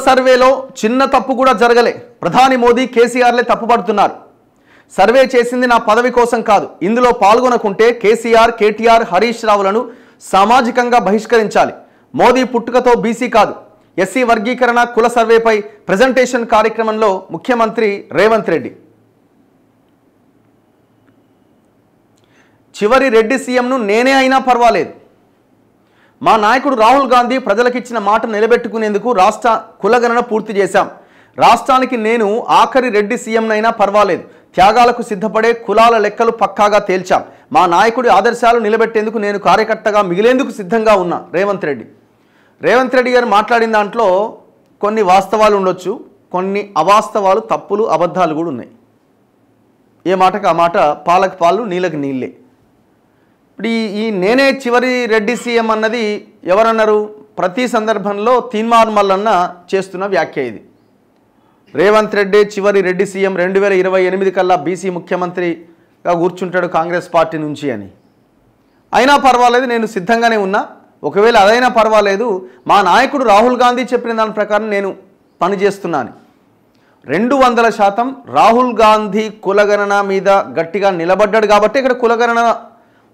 సర్వేలో చిన్న తప్పు కూడా జరగలే. ప్రధాని మోదీ కేసీఆర్లే తప్పుపడుతున్నారు. సర్వే చేసింది నా పదవి కోసం కాదు. ఇందులో పాల్గొనకుంటే కేసీఆర్, కేటీఆర్, హరీష్ రావులను సామాజికంగా బహిష్కరించాలి. మోదీ పుట్టుకతో బీసీ కాదు. ఎస్సీ వర్గీకరణ కుల సర్వేపై ప్రెజెంటేషన్ కార్యక్రమంలో ముఖ్యమంత్రి రేవంత్ రెడ్డి. చివరి రెడ్డి సీఎంను నేనే అయినా పర్వాలేదు. మా నాయకుడు రాహుల్ గాంధీ ప్రజలకిచ్చిన మాట నిలబెట్టుకునేందుకు రాష్ట్ర కులగణన పూర్తి చేశాం. రాష్ట్రానికి నేను ఆఖరి రెడ్డి సీఎంనైనా పర్వాలేదు. త్యాగాలకు సిద్ధపడే కులాల లెక్కలు పక్కాగా తేల్చాం. మా నాయకుడి ఆదర్శాలు నిలబెట్టేందుకు నేను కార్యకర్తగా మిగిలేందుకు సిద్ధంగా ఉన్నా. రేవంత్ రెడ్డి గారు మాట్లాడిన దాంట్లో కొన్ని వాస్తవాలు ఉండొచ్చు, కొన్ని అవాస్తవాలు, తప్పులు, అబద్ధాలు కూడా ఉన్నాయి. ఏ మాటకు ఆ మాట, పాలకు పాలు నీళ్ళకి నీళ్ళే. ఇప్పుడు ఈ నేనే చివరి రెడ్డి సీఎం అన్నది ఎవరన్నారు? ప్రతి సందర్భంలో తీన్మార్ మల్లన్న చేస్తున్న వ్యాఖ్య ఇది. రేవంత్ రెడ్డి చివరి రెడ్డి సీఎం 2028 కల్లా బీసీ ముఖ్యమంత్రిగా కూర్చుంటాడు కాంగ్రెస్ పార్టీ నుంచి అని. అయినా పర్వాలేదు, నేను సిద్ధంగానే ఉన్నా. ఒకవేళ అదైనా పర్వాలేదు, మా నాయకుడు రాహుల్ గాంధీ చెప్పిన దాని ప్రకారం నేను పనిచేస్తున్నాను. 200% రాహుల్ గాంధీ కులగణన మీద గట్టిగా నిలబడ్డాడు కాబట్టి ఇక్కడ కులగణన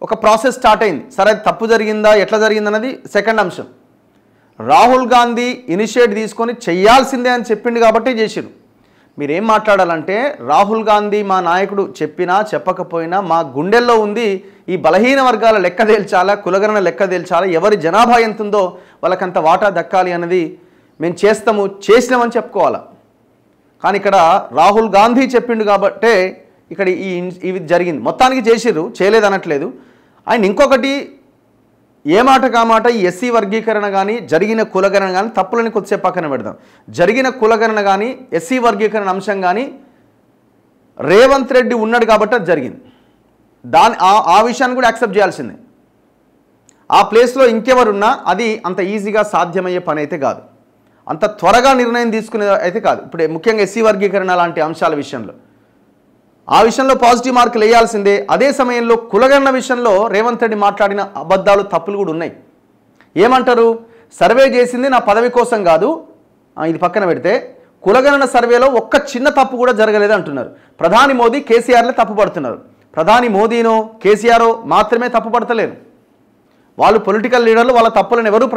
ఒక ప్రాసెస్ స్టార్ట్ అయింది. సరే, తప్పు జరిగిందా, ఎట్లా జరిగిందన్నది సెకండ్ అంశం. రాహుల్ గాంధీ ఇనిషియేట్ తీసుకొని చెయ్యాల్సిందే అని చెప్పిండు కాబట్టి చేసిరు. మీరేం మాట్లాడాలంటే, రాహుల్ గాంధీ మా నాయకుడు చెప్పినా చెప్పకపోయినా మా గుండెల్లో ఉంది ఈ బలహీన వర్గాల లెక్క తేల్చాలా, కులగణన లెక్క తేల్చాలా, ఎవరి జనాభా ఎంత ఉందో వాళ్ళకంత వాటా దక్కాలి అన్నది మేము చేసినామని చెప్పుకోవాలా. కానీ ఇక్కడ రాహుల్ గాంధీ చెప్పిండు కాబట్టే ఇక్కడ ఇవి జరిగింది. మొత్తానికి చేసిర్రు, చేయలేదనట్లేదు. ఆయన ఇంకొకటి ఏ మాట కామాట ఈ ఎస్సీ వర్గీకరణ కానీ జరిగిన కులగణన కానీ తప్పులని కొద్దిసేపు పక్కన పెడదాం. జరిగిన కులగణన కానీ ఎస్సీ వర్గీకరణ అంశం కానీ రేవంత్ రెడ్డి ఉన్నాడు కాబట్టి అది జరిగింది. ఆ విషయాన్ని కూడా యాక్సెప్ట్ చేయాల్సిందే. ఆ ప్లేస్లో ఇంకెవరున్నా అది అంత ఈజీగా సాధ్యమయ్యే పని అయితే కాదు, అంత త్వరగా నిర్ణయం తీసుకునే అయితే కాదు. ఇప్పుడు ముఖ్యంగా ఎస్సీ వర్గీకరణ లాంటి అంశాల విషయంలో ఆ విషయంలో పాజిటివ్ మార్కులు వేయాల్సిందే. అదే సమయంలో కులగణన విషయంలో రేవంత్ రెడ్డి మాట్లాడిన అబద్ధాలు, తప్పులు కూడా ఉన్నాయి. ఏమంటారు? సర్వే చేసింది నా పదవి కోసం కాదు. ఇది పక్కన పెడితే కులగణన సర్వేలో ఒక్క చిన్న తప్పు కూడా జరగలేదు అంటున్నారు. ప్రధాని మోదీ కేసీఆర్లే తప్పు పడుతున్నారు. ప్రధాని మోదీనో కేసీఆరో మాత్రమే తప్పు పడతలేరు. వాళ్ళు పొలిటికల్ లీడర్లు, వాళ్ళ తప్పులను ఎవరు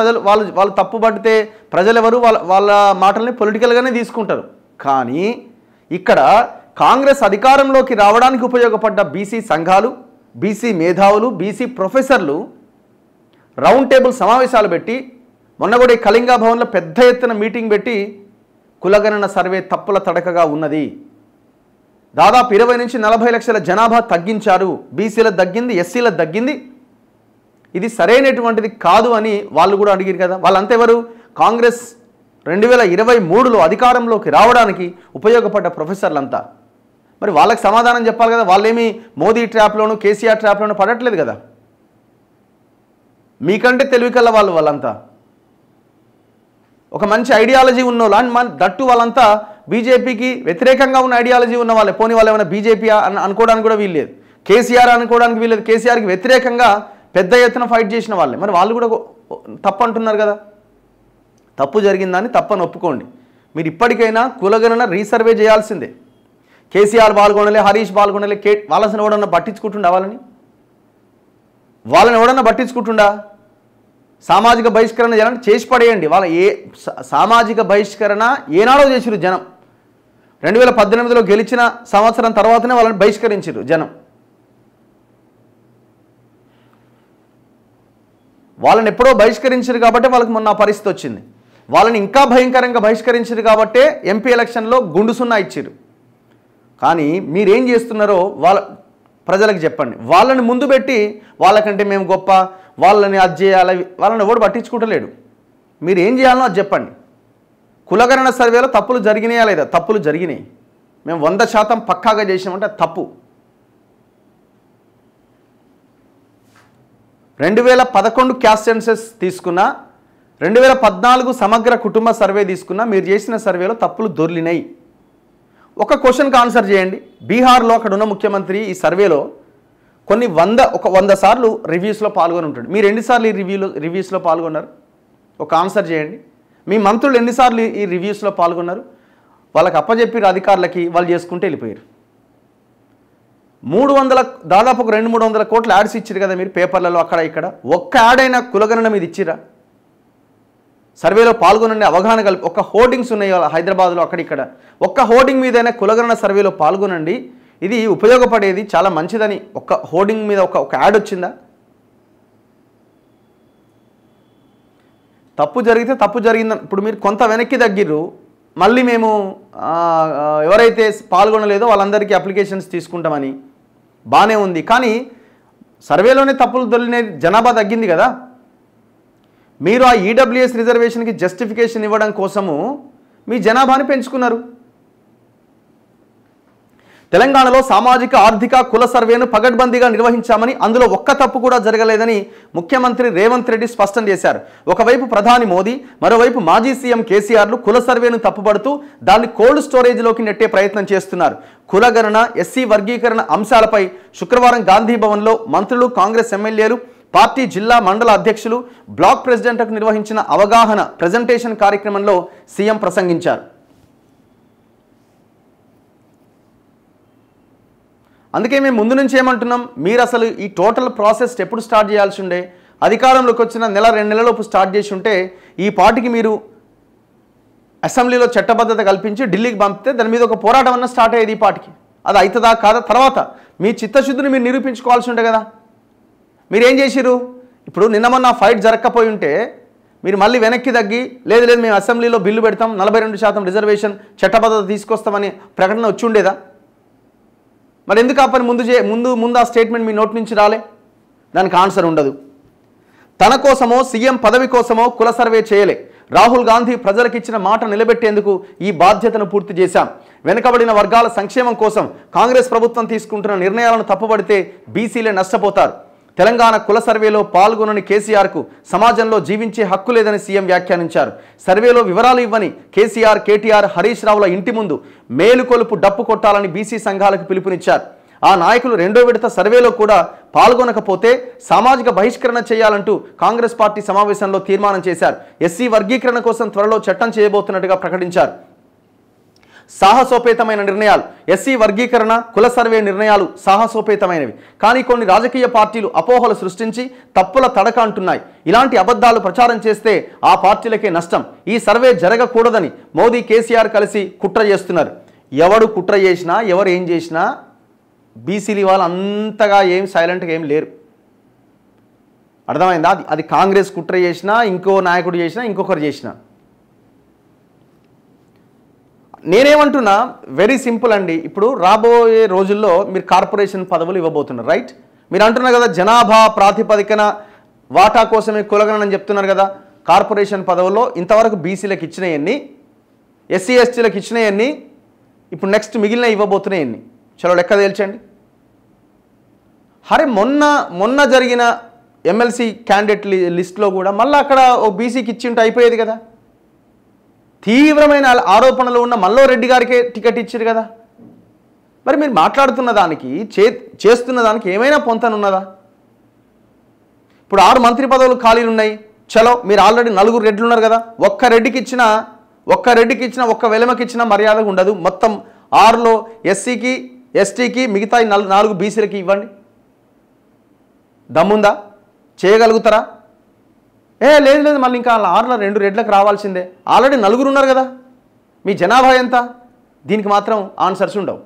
వాళ్ళు తప్పు పడితే ప్రజలు ఎవరు వాళ్ళ మాటల్ని పొలిటికల్గానే తీసుకుంటారు. కానీ ఇక్కడ కాంగ్రెస్ అధికారంలోకి రావడానికి ఉపయోగపడ్డ బీసీ సంఘాలు, బీసీ మేధావులు, బీసీ ప్రొఫెసర్లు రౌండ్ టేబుల్ సమావేశాలు పెట్టి, మొన్న కూడా ఈ కళింగా భవన్లో పెద్ద ఎత్తున మీటింగ్ పెట్టి కులగణన సర్వే తప్పుల తడకగా ఉన్నది, దాదాపు 20 నుంచి 40 లక్షల జనాభా తగ్గించారు, బీసీలకు తగ్గింది, ఎస్సీలకు తగ్గింది, ఇది సరైనటువంటిది కాదు అని వాళ్ళు కూడా అడిగారు కదా. వాళ్ళంతా ఎవరు? కాంగ్రెస్ 2023లో అధికారంలోకి రావడానికి ఉపయోగపడ్డ ప్రొఫెసర్లంతా. మరి వాళ్ళకి సమాధానం చెప్పాలి కదా. వాళ్ళేమి మోదీ ట్రాప్లోనూ కేసీఆర్ ట్రాప్లోనూ పడట్లేదు కదా. మీకంటే తెలివికల్ల వాళ్ళంతా ఒక మంచి ఐడియాలజీ ఉన్నోళ్ళు అండ్ దట్టు వాళ్ళంతా బీజేపీకి వ్యతిరేకంగా ఉన్న ఐడియాలజీ ఉన్న వాళ్ళే. పోనీ వాళ్ళు ఏమైనా బీజేపీ అనుకోవడానికి కూడా వీల్లేదు, కేసీఆర్ అనుకోవడానికి వీల్లేదు. కేసీఆర్కి వ్యతిరేకంగా పెద్ద ఎత్తున ఫైట్ చేసిన వాళ్ళే. మరి వాళ్ళు కూడా తప్పు అంటున్నారు కదా. తప్పు జరిగిందని తప్పని ఒప్పుకోండి. మీరు ఇప్పటికైనా కులగణన రీసర్వే చేయాల్సిందే. కేసీఆర్ పాల్గొనలే, హరీష్ పాల్గొనలే, వాళ్ళని ఎవడన్నా పట్టించుకుంటుండా? వాళ్ళని ఎవడన్నా పట్టించుకుంటుండా? సామాజిక బహిష్కరణ జనం చేసి పడేయండి. వాళ్ళ సామాజిక బహిష్కరణ ఏనాడో చేసిరు జనం. 2018లో గెలిచిన సంవత్సరం తర్వాతనే వాళ్ళని బహిష్కరించారు జనం. వాళ్ళని ఎప్పుడో బహిష్కరించారు కాబట్టి వాళ్ళకి మొన్న పరిస్థితి వచ్చింది. వాళ్ళని ఇంకా భయంకరంగా బహిష్కరించారు కాబట్టే ఎంపీ ఎలక్షన్లో గుండు సున్నా ఇచ్చారు. కానీ మీరేం చేస్తున్నారో ప్రజలకు చెప్పండి. వాళ్ళని ముందు పెట్టి వాళ్ళకంటే మేము గొప్ప, వాళ్ళని అది చేయాలి, వాళ్ళని ఎవడు పట్టించుకుంటలేడు. మీరు ఏం చేయాలో అది చెప్పండి. కులగణన సర్వేలో తప్పులు జరిగినాయా లేదా? తప్పులు జరిగినాయి. మేము 100% పక్కాగా చేసినామంటే తప్పు. 2011 క్యాస్ట్ సెన్సస్ తీసుకున్నా, 2014 సమగ్ర కుటుంబ సర్వే తీసుకున్నా, మీరు చేసిన సర్వేలో తప్పులు దొర్లినాయి. ఒక క్వశ్చన్కి ఆన్సర్ చేయండి. బీహార్లో అక్కడ ఉన్న ముఖ్యమంత్రి ఈ సర్వేలో కొన్ని 100 సార్లు రివ్యూస్లో పాల్గొని ఉంటాడు. మీరు ఎన్నిసార్లు ఈ రివ్యూస్లో పాల్గొన్నారు? ఒక ఆన్సర్ చేయండి. మీ మంత్రులు ఎన్నిసార్లు ఈ రివ్యూస్లో పాల్గొన్నారు? వాళ్ళకి అప్పచెప్పిరు అధికారులకి, వాళ్ళు చేసుకుంటే వెళ్ళిపోయారు. 300 దాదాపు ఒక 200-300 కోట్ల యాడ్స్ ఇచ్చారు కదా మీరు పేపర్లలో అక్కడ ఇక్కడ. ఒక్క యాడ్ అయినా కులగణన మీద ఇచ్చిరా? సర్వేలో పాల్గొనండి, అవగాహన కలిపి ఒక్క హోర్డింగ్స్ ఉన్నాయి హైదరాబాద్లో అక్కడిక్కడ, ఒక్క హోర్డింగ్ మీదైనా కులగణన సర్వేలో పాల్గొనండి, ఇది ఉపయోగపడేది, చాలా మంచిదని ఒక్క హోర్డింగ్ మీద ఒక యాడ్ వచ్చిందా? తప్పు జరిగితే తప్పు జరిగిందని ఇప్పుడు మీరు కొంత వెనక్కి తగ్గిర్రు, మళ్ళీ మేము ఎవరైతే పాల్గొనలేదో వాళ్ళందరికీ అప్లికేషన్స్ తీసుకుంటామని బాగానే ఉంది. కానీ సర్వేలోనే తప్పులు దొరికిన జనాభా తగ్గింది కదా. మీరు ఆ ఈడబ్ల్యూఎస్ రిజర్వేషన్కి జస్టిఫికేషన్ ఇవ్వడం కోసము మీ జనాభాని పెంచుకున్నారు. తెలంగాణలో సామాజిక ఆర్థిక కుల సర్వేను పగడ్బందీగా నిర్వహించామని, అందులో ఒక్క తప్పు కూడా జరగలేదని ముఖ్యమంత్రి రేవంత్ రెడ్డి స్పష్టం చేశారు. ఒకవైపు ప్రధాని మోదీ, మరోవైపు మాజీ సీఎం కేసీఆర్లు కుల సర్వేను తప్పుపడుతూ దాన్ని కోల్డ్ స్టోరేజ్లోకి నెట్టే ప్రయత్నం చేస్తున్నారు. కులగణన, ఎస్సీ వర్గీకరణ అంశాలపై శుక్రవారం గాంధీ భవన్లో మంత్రులు, కాంగ్రెస్ ఎమ్మెల్యేలు, పార్టీ జిల్లా మండల అధ్యక్షులు, బ్లాక్ ప్రెసిడెంట్లకు నిర్వహించిన అవగాహన ప్రెజెంటేషన్ కార్యక్రమంలో సీఎం ప్రసంగించారు. అందుకే మేము ముందు నుంచి ఏమంటున్నాం, మీరు అసలు ఈ టోటల్ ప్రాసెస్ ఎప్పుడు స్టార్ట్ చేయాల్సి ఉండే, అధికారంలోకి వచ్చిన 1-2 నెలలలోపు స్టార్ట్ చేసి ఉంటే ఈ పార్టీకి మీరు అసెంబ్లీలో చట్టబద్ధత కల్పించి ఢిల్లీకి పంపితే దాని మీద ఒక పోరాటం అన్న స్టార్ట్ అయ్యేది ఈ పార్టీకి. అది అవుతుందా కాదా తర్వాత మీ చిత్తశుద్ధిని మీరు నిరూపించుకోవాల్సి ఉండే కదా. మీరేం చేసిరు? ఇప్పుడు నిన్న మొన్న ఫైట్ జరగకపోయి ఉంటే మీరు మళ్ళీ వెనక్కి తగ్గి లేదు మేము అసెంబ్లీలో బిల్లు పెడతాం, 42% రిజర్వేషన్ చట్టబద్ధత తీసుకొస్తామని ప్రకటన వచ్చి ఉండేదా? మరి ఎందుకు ఆ పని ముందు ఆ స్టేట్మెంట్ మీ నోటి నుంచి రాలే? దానికి ఆన్సర్ ఉండదు. తన కోసమో సీఎం పదవి కోసమో కుల సర్వే చేయలే. రాహుల్ గాంధీ ప్రజలకు ఇచ్చిన మాట నిలబెట్టేందుకు ఈ బాధ్యతను పూర్తి చేశాం. వెనుకబడిన వర్గాల సంక్షేమం కోసం కాంగ్రెస్ ప్రభుత్వం తీసుకుంటున్న నిర్ణయాలను తప్పుపడితే బీసీలే నష్టపోతారు. తెలంగాణ కుల సర్వేలో పాల్గొనని కేసీఆర్కు సమాజంలో జీవించే హక్కు లేదని సీఎం వ్యాఖ్యానించారు. సర్వేలో వివరాలు ఇవ్వని కేసీఆర్, కేటీఆర్, హరీష్ రావుల ఇంటి ముందు మేలుకొలుపు డప్పు కొట్టాలని బీసీ సంఘాలకు పిలుపునిచ్చారు. ఆ నాయకులు 2వ విడత సర్వేలో కూడా పాల్గొనకపోతే సామాజిక బహిష్కరణ చేయాలంటూ కాంగ్రెస్ పార్టీ సమావేశంలో తీర్మానం చేశారు. ఎస్సీ వర్గీకరణ కోసం త్వరలో చట్టం చేయబోతున్నట్టుగా ప్రకటించారు. సాహసోపేతమైన నిర్ణయాలు. ఎస్సీ వర్గీకరణ, కుల సర్వే నిర్ణయాలు సాహసోపేతమైనవి. కానీ కొన్ని రాజకీయ పార్టీలు అపోహలు సృష్టించి తప్పుల తడక అంటున్నాయి. ఇలాంటి అబద్ధాలు ప్రచారం చేస్తే ఆ పార్టీలకే నష్టం. ఈ సర్వే జరగకూడదని మోదీ, కేసీఆర్ కలిసి కుట్ర చేస్తున్నారు. ఎవడు కుట్ర చేసినా, ఎవరు ఏం చేసినా బీసీలు వాళ్ళు అంతగా ఏం సైలెంట్గా ఏం లేరు. అర్థమైందా? అది కాంగ్రెస్ కుట్ర చేసినా, ఇంకో నాయకుడు చేసినా, ఇంకొకరు చేసినా. నేనేమంటున్నా, వెరీ సింపుల్ అండి. ఇప్పుడు రాబోయే రోజుల్లో మీరు కార్పొరేషన్ పదవులు ఇవ్వబోతున్నారు, రైట్? మీరు అంటున్నారు కదా జనాభా ప్రాతిపదికన వాటా కోసమే కులగణన అని చెప్తున్నారు కదా. కార్పొరేషన్ పదవుల్లో ఇంతవరకు బీసీలకు ఇచ్చినవన్నీ, ఎస్సీ ఎస్టీలకు ఇచ్చినవన్నీ, ఇప్పుడు నెక్స్ట్ మిగిలిన ఇవ్వబోతున్నాయన్నీ. చలో లెక్క తేల్చండి. అరే మొన్న జరిగిన ఎమ్మెల్సీ క్యాండిడేట్ లిస్ట్లో కూడా మళ్ళీ అక్కడ ఓ బీసీకి ఇచ్చి ఉంటే అయిపోయేది కదా. తీవ్రమైన ఆరోపణలు ఉన్న మల్లారెడ్డి గారికే టికెట్ ఇచ్చారు కదా. మరి మీరు మాట్లాడుతున్న దానికి చేస్తున్న దానికి ఏమైనా పొంతనున్నదా? ఇప్పుడు 6 మంత్రి పదవులు ఖాళీలు ఉన్నాయి. చలో మీరు ఆల్రెడీ 4 రెడ్లు ఉన్నారు కదా. ఒక్క రెడ్డికి ఇచ్చిన ఒక్క వెలమకి ఇచ్చిన మర్యాద ఉండదు. మొత్తం 6లో ఎస్సీకి, ఎస్టీకి, మిగతా 4 బీసీలకి ఇవ్వండి. దమ్ముందా? చేయగలుగుతారా? లేదు మళ్ళీ ఇంకా 6లో 2 రెడ్లకు రావాల్సిందే. ఆల్రెడీ 4 ఉన్నారు కదా. మీ జనాభా ఎంత? దీనికి మాత్రం ఆన్సర్స్ ఉండవు.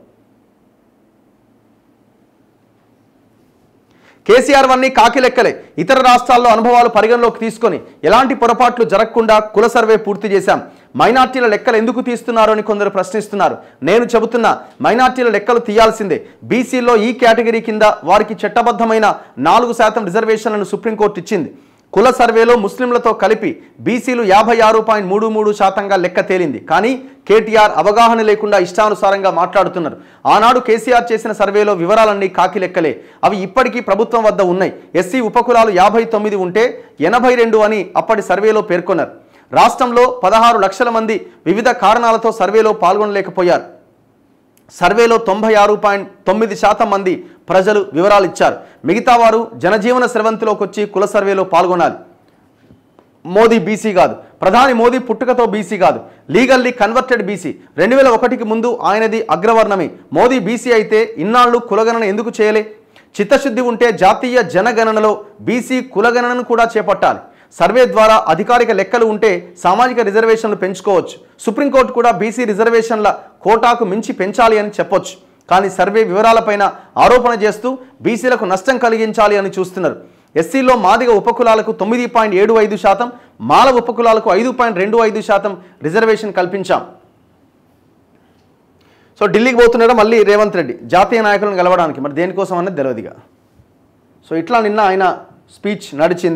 కేసీఆర్ వన్నీ కాకి లెక్కలే. ఇతర రాష్ట్రాల్లో అనుభవాలు పరిగణలోకి తీసుకొని ఎలాంటి పొరపాట్లు జరగకుండా కుల సర్వే పూర్తి చేశాం. మైనార్టీల లెక్కలు ఎందుకు తీస్తున్నారు అని కొందరు ప్రశ్నిస్తున్నారు. నేను చెబుతున్నా, మైనార్టీల లెక్కలు తీయాల్సిందే. బీసీలో ఈ కేటగిరీ కింద వారికి చట్టబద్ధమైన 4% రిజర్వేషన్లను సుప్రీంకోర్టు ఇచ్చింది. కుల సర్వేలో ముస్లింలతో కలిపి బీసీలు 56.33%గా లెక్క తేలింది. కానీ కేటీఆర్ అవగాహన లేకుండా ఇష్టానుసారంగా మాట్లాడుతున్నారు. ఆనాడు కేసీఆర్ చేసిన సర్వేలో వివరాలన్నీ కాకి లెక్కలే. అవి ఇప్పటికీ ప్రభుత్వం వద్ద ఉన్నాయి. ఎస్సీ ఉపకులాలు 59 ఉంటే 82 అని అప్పటి సర్వేలో పేర్కొన్నారు. రాష్ట్రంలో 16 లక్షల మంది వివిధ కారణాలతో సర్వేలో పాల్గొనలేకపోయారు. సర్వేలో 96.9% మంది ప్రజలు వివరాలు ఇచ్చారు. మిగతా వారు జనజీవన స్రవంతిలోకి వచ్చి కుల సర్వేలో పాల్గొనాలి. మోదీ బీసీ కాదు, ప్రధాని మోదీ పుట్టుకతో బీసీ కాదు, లీగల్లీ కన్వర్టెడ్ బీసీ. 2001కి ముందు ఆయనది అగ్రవర్ణమే. మోదీ బీసీ అయితే ఇన్నాళ్ళు కులగణన ఎందుకు చేయలే? చిత్తశుద్ధి ఉంటే జాతీయ జనగణనలో బీసీ కులగణనను కూడా చేపట్టాలి. సర్వే ద్వారా అధికారిక లెక్కలు ఉంటే సామాజిక రిజర్వేషన్లు పెంచుకోవచ్చు. సుప్రీంకోర్టు కూడా బీసీ రిజర్వేషన్ల కోటాకు మించి పెంచాలి అని చెప్పొచ్చు. కానీ సర్వే వివరాలపైన ఆరోపణ చేస్తూ బీసీలకు నష్టం కలిగించాలి అని చూస్తున్నారు. ఎస్సీలో మాదిగ ఉపకులాలకు 9.75%, మాల ఉపకులాలకు 5.25% రిజర్వేషన్ కల్పించాం. సో ఢిల్లీకి పోతున్నాడు మళ్ళీ రేవంత్ రెడ్డి జాతీయ నాయకులను కలవడానికి. మరి దేనికోసం అన్నది తెలియదుగా. సో ఇట్లా నిన్న ఆయన స్పీచ్ నడిచింది.